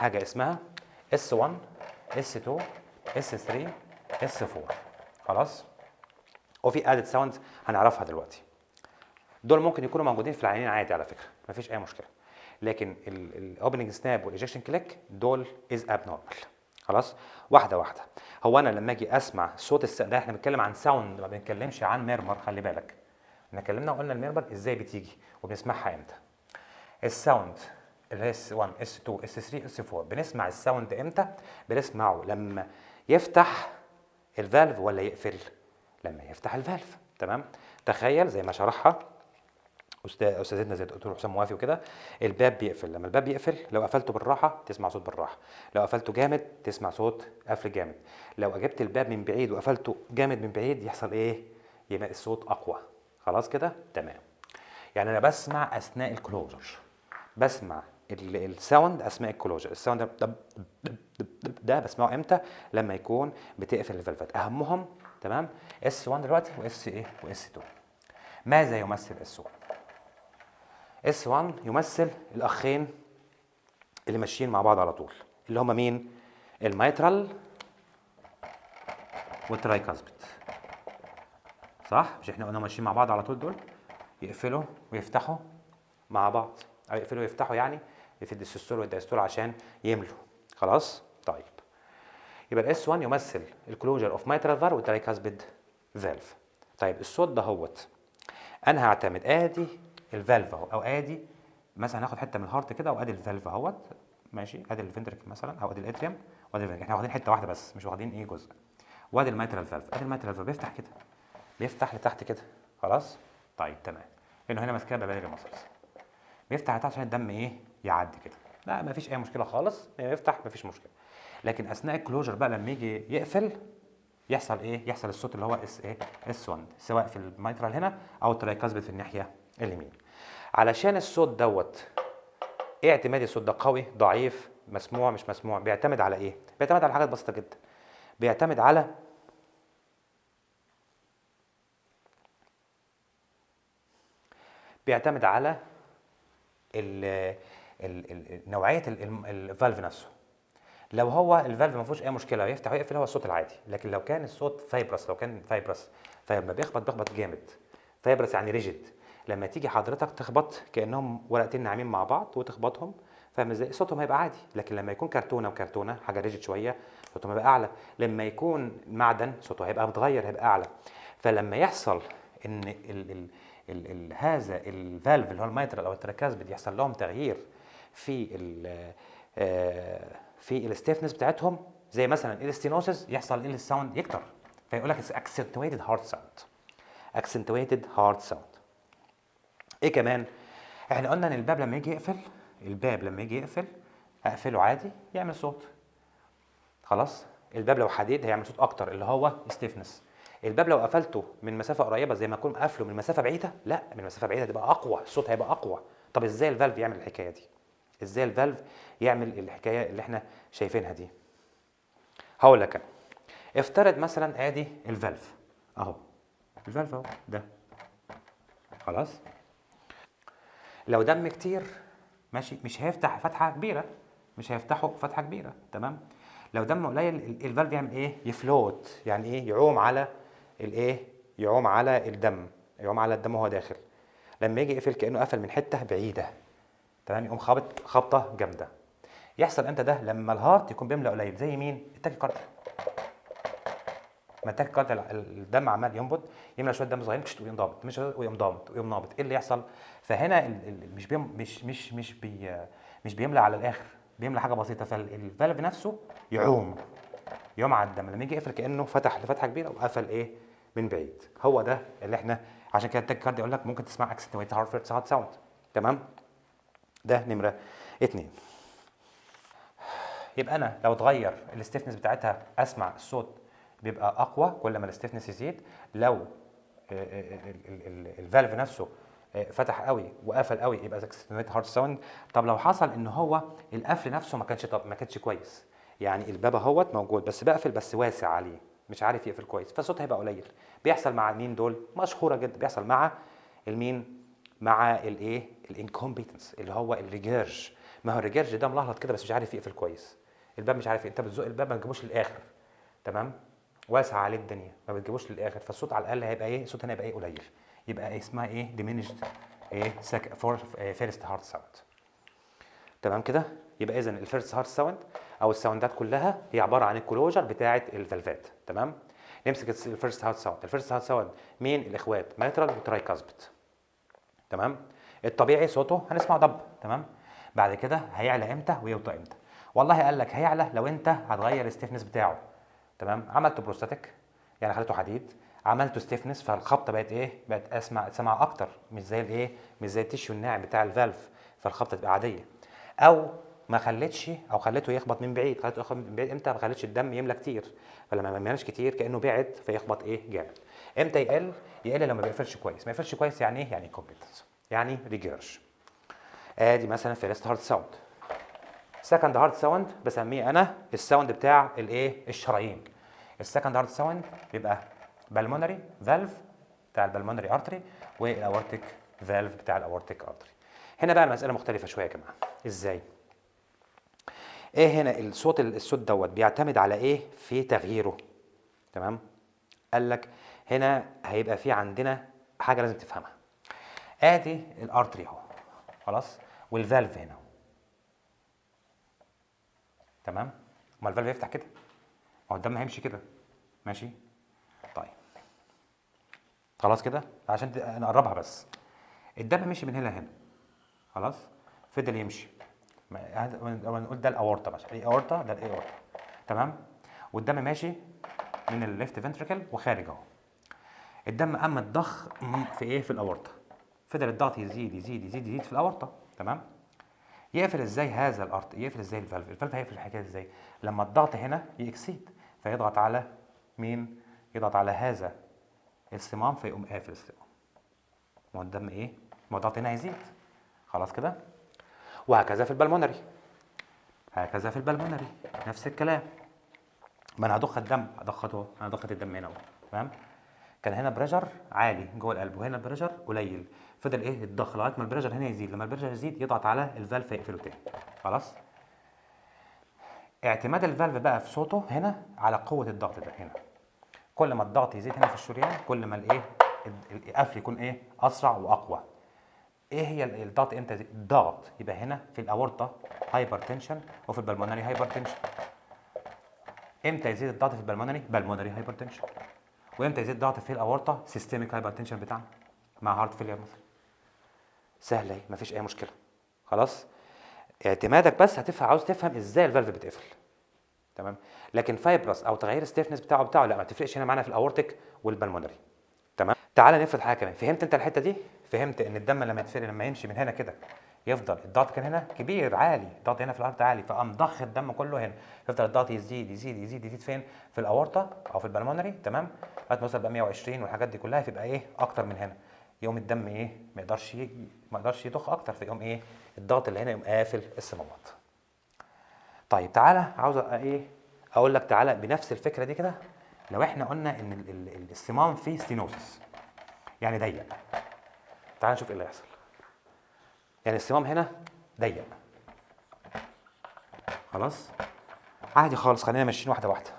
حاجه اسمها S1 S2 S3 S4. خلاص. وفي ادد ساوندز هنعرفها دلوقتي. دول ممكن يكونوا موجودين في العينين عادي على فكره، مفيش اي مشكله. لكن الاوبننج سناب والايجكشن كليك دول از اب نورمال. خلاص. واحده واحده. هو انا لما اجي اسمع صوت ده احنا بنتكلم عن ساوند، ما بنتكلمش عن ميرمر، خلي بالك. احنا اتكلمنا وقلنا الميرمر ازاي بتيجي وبنسمعها امتى. الساوند اللي هي S1 S2 S3 S4 بنسمع الساوند امتى؟ بنسمعه لما يفتح الفالف ولا يقفل؟ لما يفتح الفالف. تمام. تخيل زي ما شرحها استاذتنا زي الدكتور حسام موافي وكده، الباب بيقفل. لما الباب بيقفل لو قفلته بالراحه تسمع صوت بالراحه، لو قفلته جامد تسمع صوت قفل جامد، لو جبت الباب من بعيد وقفلته جامد من بعيد يحصل ايه؟ يبقى الصوت اقوى. خلاص كده تمام. يعني انا بسمع اثناء الكلوجر، بسمع الساوند اثناء الكلوجر. الساوند ده بسمعه امتى؟ لما يكون بتقفل الفلفات، اهمهم تمام S1 دلوقتي واس ايه واس 2. ماذا يمثل S1؟ S1 يمثل الاخين اللي ماشيين مع بعض على طول، اللي هم مين؟ الميترال والترايكاسبيد. صح؟ مش احنا قلنا ماشيين مع بعض على طول؟ دول يقفلوا ويفتحوا مع بعض، او يقفلوا ويفتحوا يعني في الديستول والدايستول عشان يملوا. خلاص؟ طيب. يبقى الاس 1 يمثل الكلوجر اوف ميترال فالف والترايكاسبيد فالف. طيب الصوت دهوت انا هعتمد ادي الفالف اهو، او ادي مثلا هاخد حته من الهارت كده وادي الفالف اهوت، ماشي، ادي الفنتركل مثلا او ادي الاتريوم وادي الفنتركل. احنا واخدين حته واحده بس، مش واخدين ايه جزء. وادي الميترال فالف، ادي الميترال فالف بيفتح كده، بيفتح لتحت كده. خلاص؟ طيب تمام. لانه هنا ماسكها ببالغ المسلس، بيفتح لتحت عشان الدم ايه؟ يعدي كده. لا مفيش اي مشكله خالص، يفتح مفيش مشكله. لكن اثناء الكلوجر بقى لما يجي يقفل يحصل ايه؟ يحصل الصوت اللي هو اس ايه؟ اس 1، سواء في الميترال هنا او الترايكاسبيد في الناحيه اليمين. علشان الصوت دوت ايه اعتمادي الصوت ده؟ قوي ضعيف مسموع مش مسموع؟ بيعتمد على ايه؟ بيعتمد على حاجات بسيطه جدا. بيعتمد على نوعيه الفالف نفسه. لو هو الفالف ما فيهوش اي مشكله يفتح ويقفل، هو الصوت العادي. لكن لو كان الصوت فايبرس، لو كان فايبرس فلما بيخبط جامد، فايبرس يعني ريجيد، لما تيجي حضرتك تخبط كانهم ورقتين ناعمين مع بعض وتخبطهم، فاهم ازاي؟ صوتهم هيبقى عادي. لكن لما يكون كرتونه وكرتونه حاجه ريجيد شويه صوتهم هيبقى اعلى. لما يكون معدن صوته هيبقى متغير، هيبقى اعلى. فلما يحصل ان هذا الفالف اللي هو الميترال او التراكاسبيد يحصل لهم تغيير في في الستيفنس بتاعتهم، زي مثلا الاستينوسيس، يحصل ايه؟ الساوند يكتر، فيقول لك accentuated heart sound. accentuated heart sound. ايه كمان؟ احنا قلنا ان الباب لما يجي يقفل، الباب لما يجي يقفل اقفله عادي يعمل صوت. خلاص؟ الباب لو حديد هيعمل صوت اكتر اللي هو ستيفنس. الباب لو قفلته من مسافه قريبه زي ما اكون قافله من مسافه بعيده، لا، من مسافه بعيده تبقى اقوى، الصوت هيبقى اقوى. طب ازاي الفالف يعمل الحكايه دي؟ ازاي الفالف يعمل الحكايه اللي احنا شايفينها دي؟ هقول لك انا. افترض مثلا ادي الفالف اهو، الفالف اهو ده. خلاص. لو دم كتير ماشي مش هيفتح فتحه كبيره، مش هيفتحه فتحه كبيره. تمام. لو دم قليل الفالف يعمل ايه؟ يفلوت. يعني ايه؟ يعوم على الايه؟ يعوم على الدم، يعوم على الدم وهو داخل. لما يجي يقفل كانه قفل من حته بعيده. تمام. يقوم خابط خبطه جامده. يحصل امتى ده؟ لما الهارت يكون بيملى قليل. زي مين؟ التاكيكارد. ما التاكيكارد الدم عمال ينبض، يملى شويه دم صغيرين ويقوم ضابط، مش ويقوم ضابط ويقوم نابط. ايه اللي يحصل؟ فهنا مش مش بيملى على الاخر، بيملى حاجه بسيطه، فالفالف نفسه يعوم على الدم. لما يجي يقفل كانه فتح لفتحه كبيره وقفل ايه؟ من بعيد. هو ده اللي احنا عشان كده التاكيكارد يقول لك ممكن تسمع اكسنتويت هارت ساوند. تمام. ده نمره 2. يبقى انا لو اتغير الستيفنس بتاعتها اسمع الصوت بيبقى اقوى كل ما الستيفنس يزيد. لو الفالف نفسه فتح قوي وقفل قوي يبقى اكستنويت هارت ساوند. طب لو حصل ان هو القفل نفسه ما كانش كويس، يعني الباب اهوت موجود بس بقفل بس واسع عليه، مش عارف يقفل كويس، فالصوت هيبقى قليل. بيحصل مع مين دول؟ مشهوره جدا. بيحصل مع المين؟ مع الايه؟ الانكومبيتنس، اللي هو الريجيرج. ما هو الريجيرج ده ملهلط كده بس مش عارف يقفل كويس. الباب مش عارف، انت بتزق الباب ما تجيبوش للاخر، تمام، واسع عليه الدنيا ما بتجيبوش للاخر، فالصوت على الاقل هيبقى ايه، الصوت هنا هيبقى ايه، قليل، يبقى اسمها ايه، diminished ايه فيرست هارت ساوند. تمام كده. يبقى اذا الفيرست هارت ساوند او الساوندات كلها هي عباره عن الكلوجر بتاعه الفالفات. تمام. نمسك الفيرست هارت ساوند. الفيرست هارت ساوند مين؟ الاخوات ماترال وترايكاسبت. تمام. الطبيعي صوته هنسمع ضب. تمام. بعد كده هيعلى امتى ويوطى امتى؟ والله قال لك هيعلى لو انت هتغير الستيفنس بتاعه. تمام. عملته بروستاتيك يعني خليته حديد، عملته ستيفنس فالخبطه بقت ايه، بقت سمع اكتر، مش زي الايه، مش زي التيشو الناعم بتاع الفالف، فالخبطه تبقى عاديه. او ما خلتش، او خليته يخبط من بعيد. خليته يخبط من بعيد امتى؟ ما خلتش الدم يملى كتير، فلما ما يملاش كتير كانه بعد فيخبط ايه، جامد. امتى يقل؟ يقل لما ما بيقفلش كويس. ما يقفلش كويس يعني ايه؟ يعني كومبيتنس، يعني ريجيرج. ادي مثلا فيرست هارت ساوند. سكند هارت ساوند بسميه انا الساوند بتاع الايه، الشرايين. السكند هارت ساوند بيبقى بالمونري فالف بتاع البلمونري ارتري، والاورتيك فالف بتاع الاورتيك ارتري. هنا بقى المساله مختلفه شويه يا جماعه. ازاي؟ ايه هنا الصوت دوت بيعتمد على ايه في تغييره؟ تمام. قال لك هنا هيبقى في عندنا حاجه لازم تفهمها. ادي الارتري اهو، خلاص، والفالف هنا. تمام. ما الفالف يفتح كده، ما هو الدم هيمشي كده، ماشي. طيب خلاص كده عشان نقربها بس. الدم مشي من هنا لهنا، خلاص، فضل يمشي. نقول ده الاورطه مثلا، الاورطه ده الاورطه. تمام. والدم ماشي من الليفت فنتريكل وخارج اهو. الدم قام اتضخ في ايه، في الاورطه. فضل الضغط يزيد يزيد يزيد يزيد في الاورطه. تمام. يقفل ازاي هذا الارت، يقفل ازاي الفالف؟ الفالف هيقفل الحكايه ازاي؟ لما الضغط هنا يكسيد فيضغط على مين؟ يضغط على هذا الصمام فيقوم قافل الصمام. ما هو الدم ايه؟ ما هو الضغط هنا هيزيد، خلاص كده. وهكذا في البلمونري، هكذا في البلمونري نفس الكلام. ما انا هضخ الدم، هضخته، انا ضخت الدم هنا اهو. تمام. كان هنا بريشر عالي جوه القلب وهنا بريشر قليل، فضل ايه، الضخ لغايه ما البريشر هنا يزيد. لما البريشر يزيد يضغط على الفالف فيقفله تاني، خلاص. اعتماد الفالف بقى في صوته هنا على قوه الضغط ده هنا. كل ما الضغط يزيد هنا في الشريان كل ما الايه، القفل يكون ايه، اسرع واقوى. ايه هي الضغط امتى يزيد؟ الضغط يبقى هنا في الاورطه هايبر تنشن وفي البلمونري هايبر تنشن. امتى يزيد الضغط في البلمونري؟ بالمونري هايبر تنشن. وامتى يزيد الضغط في الاورطه؟ سيستميك هايبر تنشن بتاعنا مع هارت فيلير مثلا. سهله اهي، مفيش اي مشكله، خلاص. اعتمادك بس هتفهم، عاوز تفهم ازاي الفالف بتقفل. تمام. لكن فايبرس او تغيير الستيفنس بتاعه لا، ما تفرقش هنا معانا في الاورتيك والبلمونري. تمام. تعالى نفرض حاجه كمان. فهمت انت الحته دي؟ فهمت ان الدم لما يتفرق، لما يمشي من هنا كده يفضل الضغط كان هنا كبير عالي، الضغط هنا في الارض عالي، فقام ضخ الدم كله هنا، يفضل الضغط يزيد يزيد يزيد يزيد فين؟ في الاورطه او في البلمونري. تمام. لغايه ما يوصل بقى 120 والحاجات دي كلها، تبقى ايه، اكتر من هنا. يقوم الدم ايه، ما يقدرش يضخ اكتر، فيقوم ايه، الضغط اللي هنا يقوم قافل الصمامات. طيب تعالى عاوز ايه، اقول لك تعالى بنفس الفكره دي كده. لو احنا قلنا ان الصمام فيه ستينوزس يعني ضيق، تعالى نشوف ايه اللي هيحصل. يعني الصمام هنا ضيق، خلاص، عادي خالص، خلينا ماشيين واحده واحده.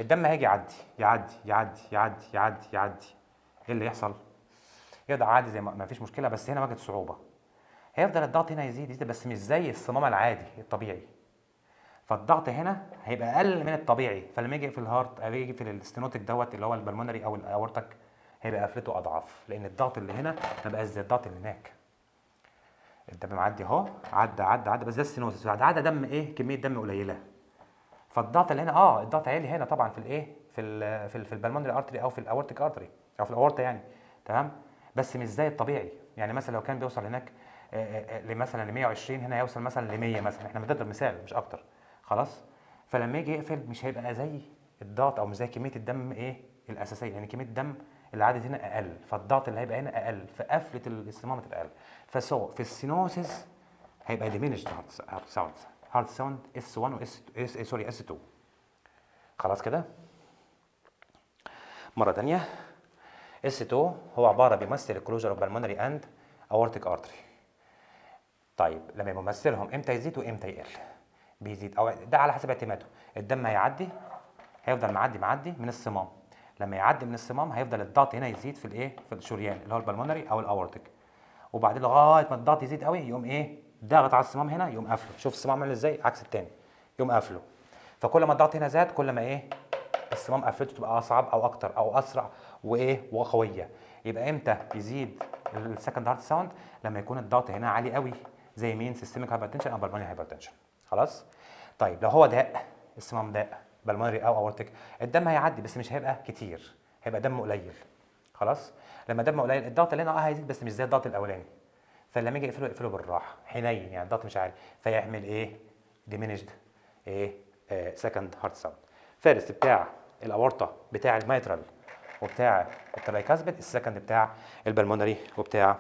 الدم هيجي يعدي يعدي يعدي يعدي يعدي يعدي، ايه اللي يحصل؟ يقدر عادي زي ما فيش مشكله، بس هنا وجدت صعوبه. هيفضل الضغط هنا يزيد يزيد بس مش زي الصمام العادي الطبيعي، فالضغط هنا هيبقى اقل من الطبيعي، فلما يجي في الهارت او يجي في الستينوتيك دوت اللي هو البلمونري او الاورتك هيبقى قفلته اضعف، لان الضغط اللي هنا ما بقاش زي الضغط اللي هناك. الدم معدي اهو، عدى عدى عدى، بس ده الستينوزس، عدى دم ايه، كميه دم قليله، فالضغط اللي هنا الضغط عالي هنا طبعا في الايه، في البلمونري ارتري او في الاورتيك ارتري او في الاورطه يعني. تمام. بس مش زي الطبيعي. يعني مثلا لو كان بيوصل هناك مثلا ل 120، هنا هيوصل مثلا ل 100 مثلا، احنا بنضرب مثال مش اكتر، خلاص. فلما يجي يقفل مش هيبقى زي الضغط او مش زي كميه الدم ايه الاساسيه، يعني كميه الدم اللي عدت هنا اقل، فالضغط اللي هيبقى هنا اقل، فقفله الصمام هتبقى اقل. فسو في السينوسيس هيبقى diminished هارت ساوند اس 1 واس سوري اس 2، خلاص كده. مره ثانيه، اس 2 هو عباره بيمثل الكلوجر اوف بالمونري اند اورتيك ارتري. طيب لما يمثلهم امتى يزيد وامتى يقل؟ بيزيد او ده على حسب اعتماده. الدم هيعدي، هيفضل معدي من الصمام. لما يعدي من الصمام هيفضل الضغط هنا يزيد في الايه، في الشريان اللي هو البلمونري او الاورتيك. وبعدين لغايه ما الضغط يزيد قوي يقوم ايه، ضاغط على الصمام هنا يقوم قافله. شوف الصمام عامل ازاي، عكس التاني يقوم قافله. فكل ما الضغط هنا زاد كل ما ايه، الصمام قفلته تبقى اصعب او اكتر او اسرع وايه وقويه. يبقى امتى يزيد السكند هارت ساوند؟ لما يكون الضغط هنا عالي قوي، زي مين، سيستميك هايبرتنشن او بالمونري هايبرتنشن. خلاص. طيب لو هو داء، الصمام داء بالمونري او اورتيك، الدم هيعدي بس مش هيبقى كتير، هيبقى دم قليل. خلاص. لما دم قليل الضغط اللي هنا هيزيد بس مش زي الضغط الاولاني. فلما يجي يقفله بالراحه حنين، يعني الضغط مش عالي، فيعمل ايه، diminished ايه، سكند هارت ساوند. فيرست بتاع الاورطه بتاع الميترال وبتاع الترايكاسبيد، السكند بتاع البلمونري وبتاع